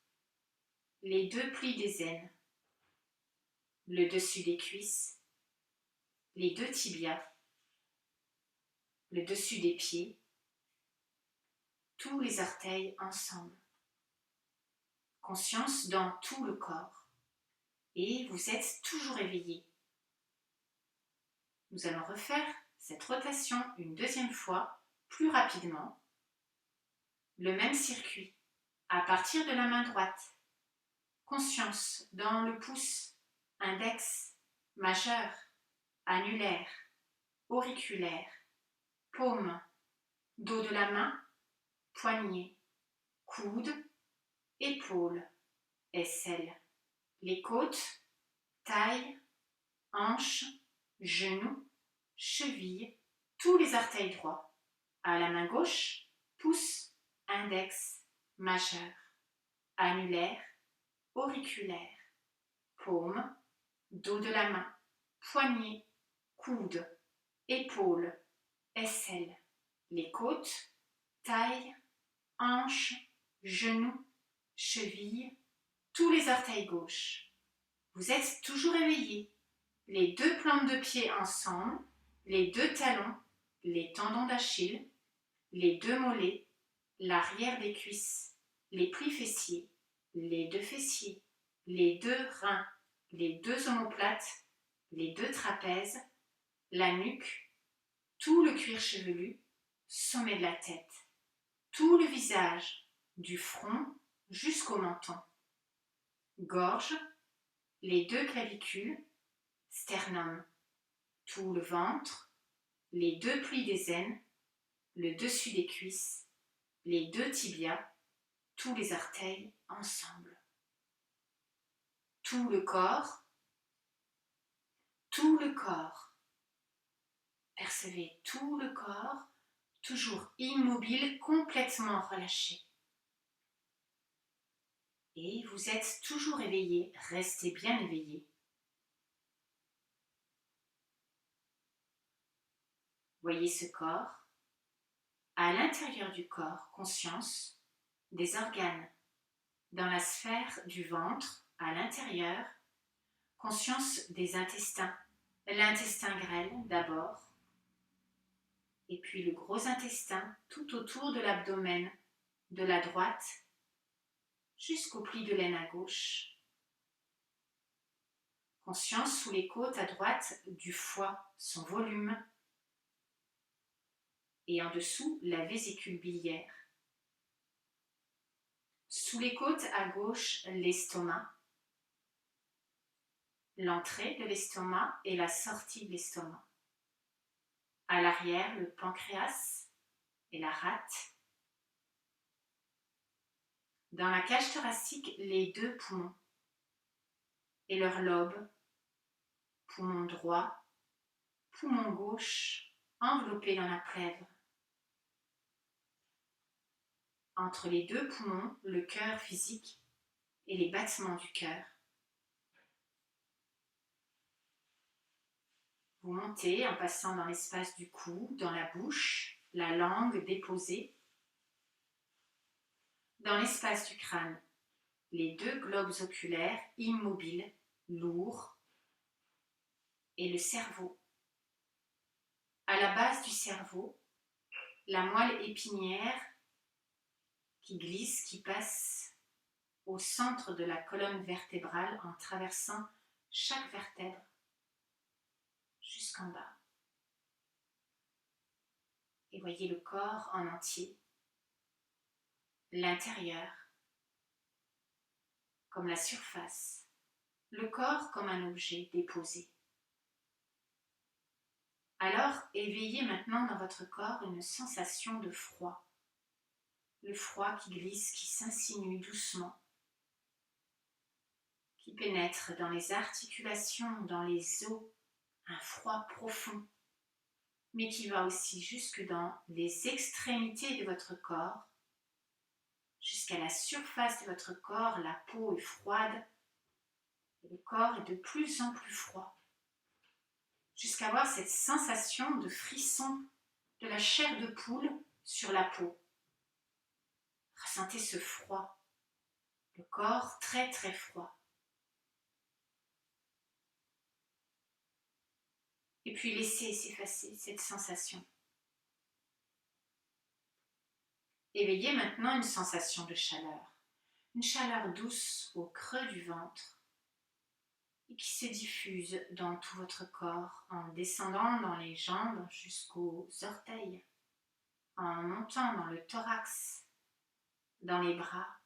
les deux plis des aines, le dessus des cuisses, les deux tibias, le dessus des pieds, tous les orteils ensemble. Conscience dans tout le corps. Et vous êtes toujours éveillé. Nous allons refaire cette rotation une deuxième fois, plus rapidement. Le même circuit, à partir de la main droite. Conscience dans le pouce, index, majeur, annulaire, auriculaire, paume, dos de la main, poignet, coude, épaule, aisselle, les côtes, taille, hanche, genou, cheville, tous les orteils droits. À la main gauche, pouce, index, majeur, annulaire, auriculaire, paume, dos de la main, poignet, coude, épaule, aisselle, les côtes, taille, hanche, genou, cheville, tous les orteils gauche. Vous êtes toujours éveillé. Les deux plantes de pied ensemble, les deux talons, les tendons d'Achille, les deux mollets, l'arrière des cuisses, les plis fessiers, les deux reins, les deux omoplates, les deux trapèzes, la nuque, tout le cuir chevelu, sommet de la tête, tout le visage, du front jusqu'au menton, gorge, les deux clavicules, sternum, tout le ventre, les deux plis des aines, le dessus des cuisses, les deux tibias, tous les orteils ensemble. Tout le corps. Percevez tout le corps, toujours immobile, complètement relâché. Et vous êtes toujours éveillé, restez bien éveillé. Voyez ce corps. À l'intérieur du corps, conscience des organes. Dans la sphère du ventre, à l'intérieur, conscience des intestins. L'intestin grêle d'abord, et puis le gros intestin tout autour de l'abdomen, de la droite jusqu'au pli de l'aine à gauche. Conscience sous les côtes à droite du foie, son volume, et en dessous la vésicule biliaire. Sous les côtes à gauche, l'estomac, l'entrée de l'estomac et la sortie de l'estomac. À l'arrière, le pancréas et la rate. Dans la cage thoracique, les deux poumons et leurs lobes, poumon droit, poumon gauche, enveloppé dans la plèvre. Entre les deux poumons, le cœur physique et les battements du cœur. Vous montez en passant dans l'espace du cou, dans la bouche, la langue déposée. Dans l'espace du crâne, les deux globes oculaires immobiles, lourds. et le cerveau. À la base du cerveau, la moelle épinière qui glisse, qui passe au centre de la colonne vertébrale en traversant chaque vertèbre jusqu'en bas. Et voyez le corps en entier, l'intérieur comme la surface, le corps comme un objet déposé. Alors, éveillez maintenant dans votre corps une sensation de froid. Le froid qui glisse, qui s'insinue doucement, qui pénètre dans les articulations, dans les os, un froid profond, mais qui va aussi jusque dans les extrémités de votre corps, jusqu'à la surface de votre corps. La peau est froide, et le corps est de plus en plus froid, jusqu'à avoir cette sensation de frisson de la chair de poule sur la peau. Ressentez ce froid, le corps très très froid. Et puis laissez s'effacer cette sensation. Éveillez maintenant une sensation de une chaleur douce au creux du ventre et qui se diffuse dans tout votre corps en descendant dans les jambes jusqu'aux orteils, en montant dans le thorax, dans les bras,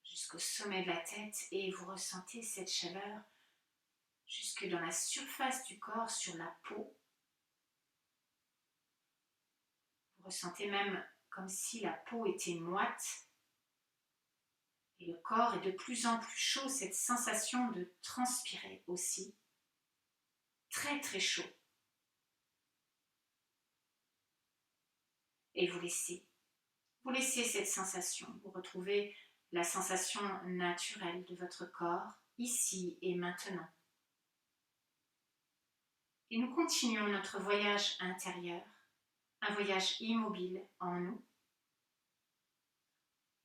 jusqu'au sommet de la tête, et vous ressentez cette chaleur jusque dans la surface du corps, sur la peau. Vous ressentez même comme si la peau était moite et le corps est de plus en plus chaud, cette sensation de transpirer aussi, très très chaud. Et vous laissez cette sensation, vous retrouvez la sensation naturelle de votre corps, ici et maintenant. Et nous continuons notre voyage intérieur, un voyage immobile en nous.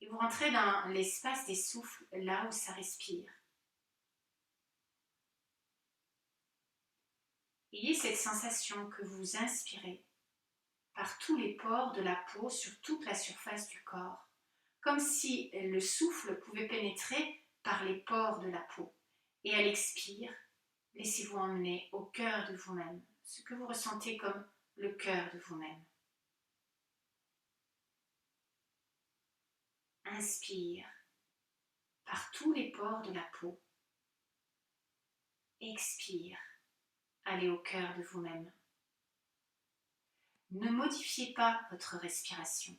Et vous rentrez dans l'espace des souffles, là où ça respire. Ayez cette sensation que vous inspirez par tous les pores de la peau sur toute la surface du corps, comme si le souffle pouvait pénétrer par les pores de la peau. Et à l'expire, laissez-vous emmener au cœur de vous-même, ce que vous ressentez comme le cœur de vous-même. Inspire par tous les pores de la peau. Expire, allez au cœur de vous-même. Ne modifiez pas votre respiration.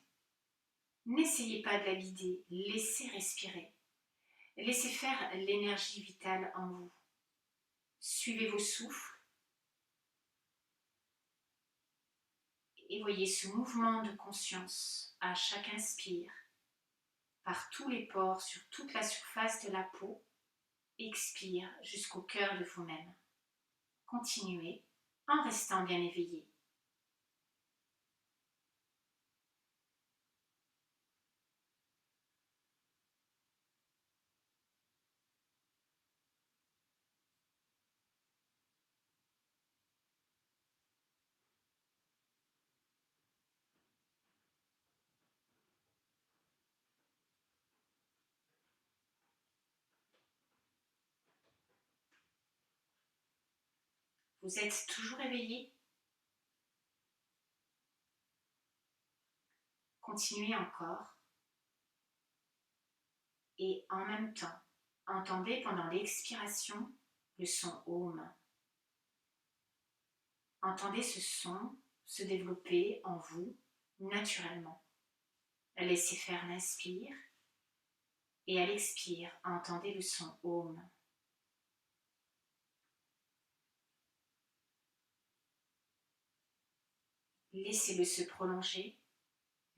N'essayez pas de la guider, laissez respirer. Laissez faire l'énergie vitale en vous. Suivez vos souffles et voyez ce mouvement de conscience à chaque inspire, par tous les pores sur toute la surface de la peau. Expire jusqu'au cœur de vous-même. Continuez en restant bien éveillé. Vous êtes toujours éveillé? Continuez encore. Et en même temps, entendez pendant l'expiration le son Om. Entendez ce son se développer en vous naturellement. Laissez faire l'inspire et à l'expire, entendez le son Om. Laissez-le se prolonger,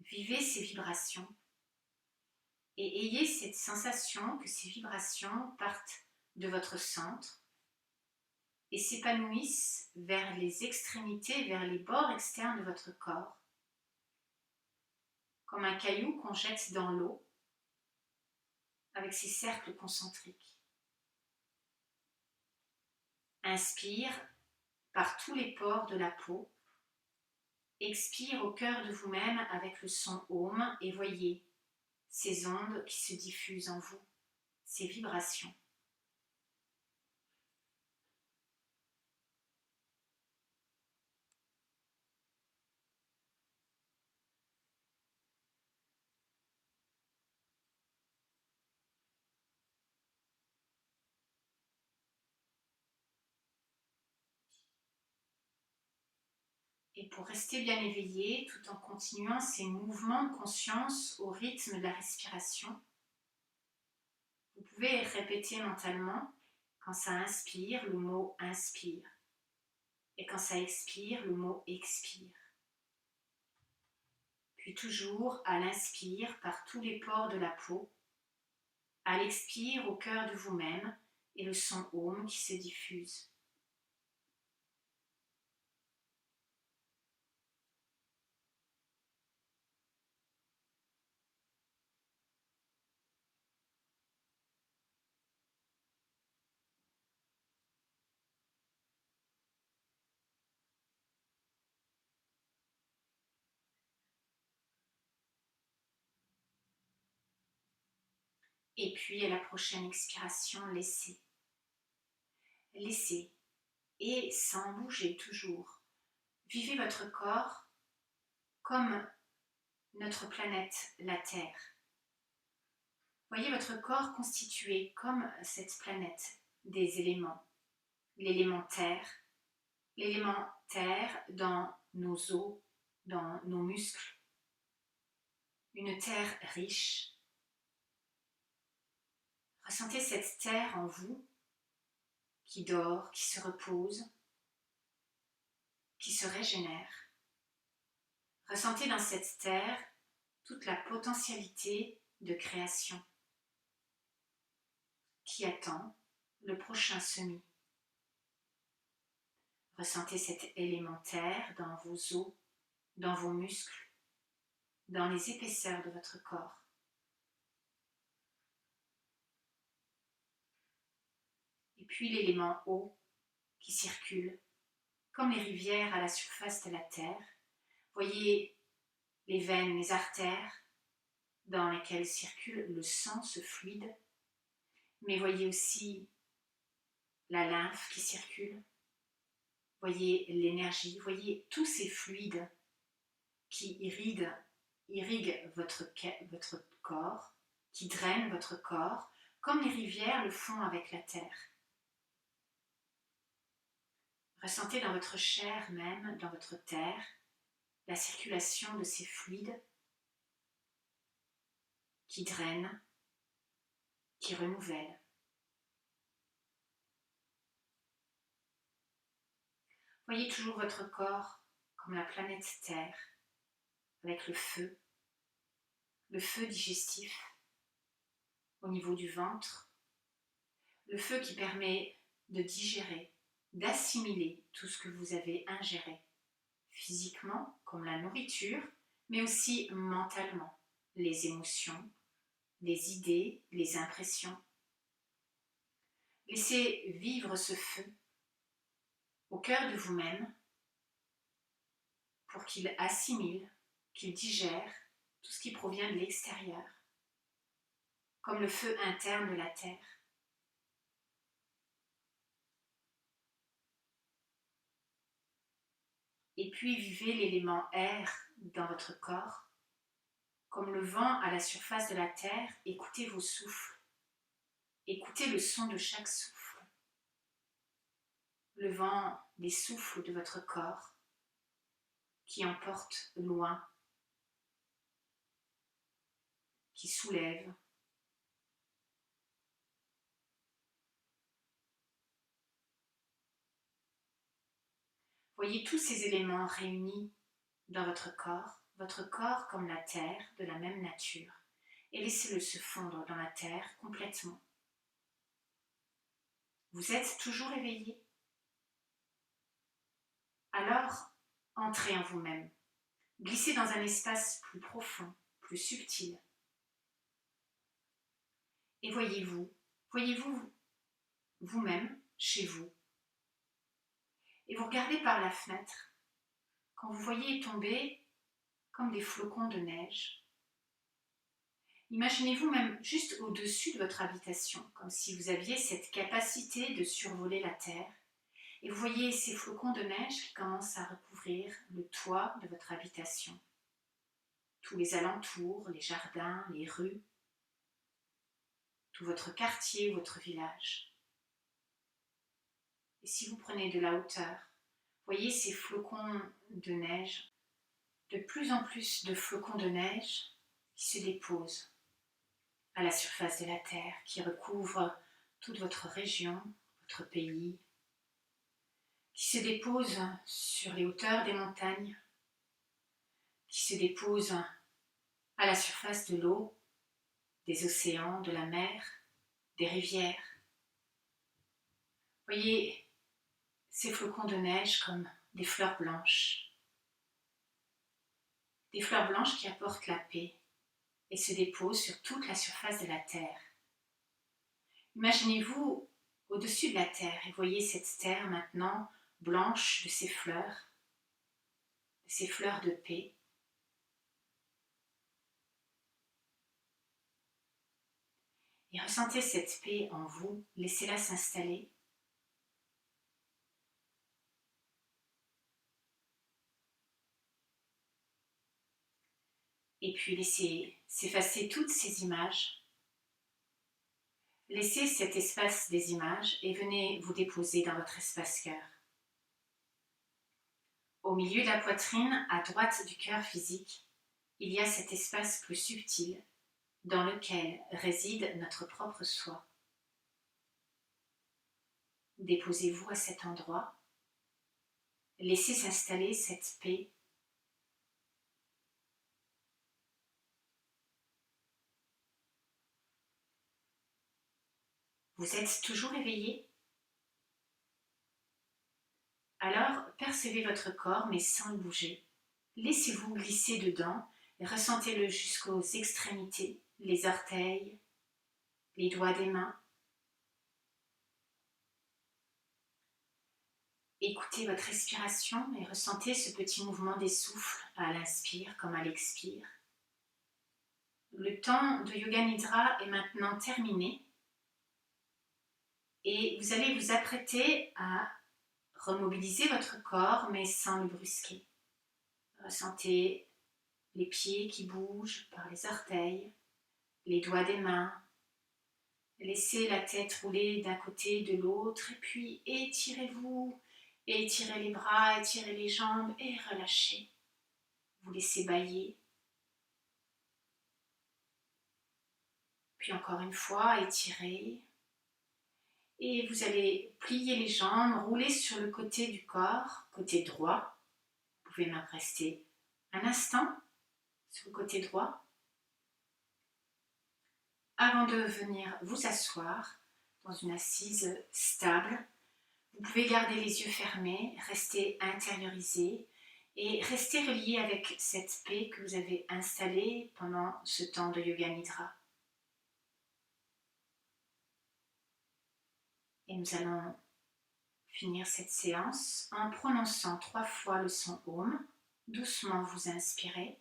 vivez ces vibrations et ayez cette sensation que ces vibrations partent de votre centre et s'épanouissent vers les extrémités, vers les bords externes de votre corps, comme un caillou qu'on jette dans l'eau avec ses cercles concentriques. Inspire par tous les pores de la peau. Expire au cœur de vous-même avec le son Om et voyez ces ondes qui se diffusent en vous, ces vibrations. Et pour rester bien éveillé, tout en continuant ces mouvements de conscience au rythme de la respiration, vous pouvez répéter mentalement, quand ça inspire, le mot inspire. Et quand ça expire, le mot expire. Puis toujours à l'inspire par tous les pores de la peau, à l'expire au cœur de vous-même et le son Om qui se diffuse. Et puis à la prochaine expiration, laissez. Laissez. Et sans bouger toujours. Vivez votre corps comme notre planète, la Terre. Voyez votre corps constitué comme cette planète des éléments. L'élément terre dans nos os, dans nos muscles. Une terre riche. Ressentez cette terre en vous qui dort, qui se repose, qui se régénère. Ressentez dans cette terre toute la potentialité de création qui attend le prochain semis. Ressentez cet élémentaire dans vos os, dans vos muscles, dans les épaisseurs de votre corps. Et puis l'élément eau qui circule, comme les rivières à la surface de la terre. Voyez les veines, les artères dans lesquelles circule le sang, ce fluide. Mais voyez aussi la lymphe qui circule. Voyez l'énergie, voyez tous ces fluides qui irriguent votre corps, qui drainent votre corps, comme les rivières le font avec la terre. Ressentez dans votre chair même, dans votre terre, la circulation de ces fluides qui drainent, qui renouvellent. Voyez toujours votre corps comme la planète Terre, avec le feu digestif au niveau du ventre, le feu qui permet de digérer, d'assimiler tout ce que vous avez ingéré, physiquement comme la nourriture, mais aussi mentalement, les émotions, les idées, les impressions. Laissez vivre ce feu au cœur de vous-même pour qu'il assimile, qu'il digère tout ce qui provient de l'extérieur, comme le feu interne de la terre. Et puis vivez l'élément air dans votre corps, comme le vent à la surface de la terre. Écoutez vos souffles, écoutez le son de chaque souffle, le vent des souffles de votre corps qui emporte loin, qui soulève. Voyez tous ces éléments réunis dans votre corps comme la terre de la même nature, et laissez-le se fondre dans la terre complètement. Vous êtes toujours éveillé? Alors, entrez en vous-même, glissez dans un espace plus profond, plus subtil, et voyez-vous vous-même chez vous. Et vous regardez par la fenêtre, quand vous voyez tomber comme des flocons de neige. Imaginez-vous même juste au-dessus de votre habitation, comme si vous aviez cette capacité de survoler la terre. Et vous voyez ces flocons de neige qui commencent à recouvrir le toit de votre habitation. Tous les alentours, les jardins, les rues, tout votre quartier, votre village. Et si vous prenez de la hauteur, voyez ces flocons de neige, de plus en plus de flocons de neige qui se déposent à la surface de la terre, qui recouvrent toute votre région, votre pays, qui se déposent sur les hauteurs des montagnes, qui se déposent à la surface de l'eau, des océans, de la mer, des rivières. Voyez ces flocons de neige comme des fleurs blanches qui apportent la paix et se déposent sur toute la surface de la terre. Imaginez-vous au-dessus de la terre et voyez cette terre maintenant blanche de ces fleurs de paix. Et ressentez cette paix en vous, laissez-la s'installer. Et puis laissez s'effacer toutes ces images. Laissez cet espace des images et venez vous déposer dans votre espace cœur. Au milieu de la poitrine, à droite du cœur physique, il y a cet espace plus subtil dans lequel réside notre propre soi. Déposez-vous à cet endroit. Laissez s'installer cette paix. Vous êtes toujours éveillé? Alors, percevez votre corps, mais sans le bouger. Laissez-vous glisser dedans et ressentez-le jusqu'aux extrémités, les orteils, les doigts des mains. Écoutez votre respiration et ressentez ce petit mouvement des souffles à l'inspire comme à l'expire. Le temps de Yoga Nidra est maintenant terminé et vous allez vous apprêter à remobiliser votre corps mais sans le brusquer. Ressentez les pieds qui bougent par les orteils, les doigts des mains. Laissez la tête rouler d'un côté de l'autre et puis étirez-vous, étirez les bras, étirez les jambes et relâchez. Vous laissez bâiller. Puis encore une fois, étirez. Et vous allez plier les jambes, rouler sur le côté du corps, côté droit. Vous pouvez même rester un instant sur le côté droit. Avant de venir vous asseoir dans une assise stable, vous pouvez garder les yeux fermés, rester intériorisé et rester relié avec cette paix que vous avez installée pendant ce temps de Yoga Nidra. Et nous allons finir cette séance en prononçant 3 fois le son Om. Doucement vous inspirez.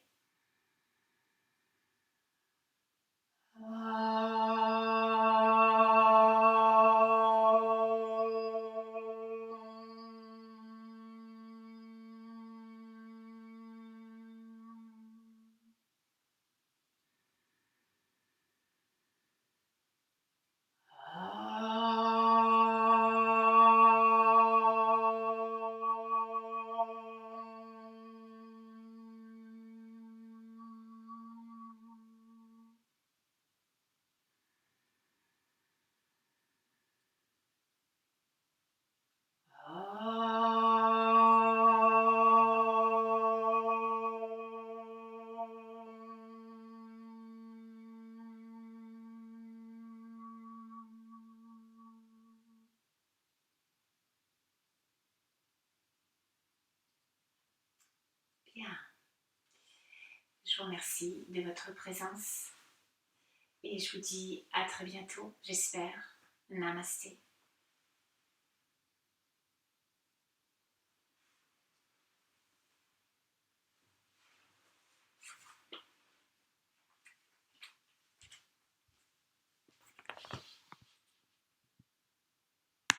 Bien. Je vous remercie de votre présence et je vous dis à très bientôt, j'espère. Namasté.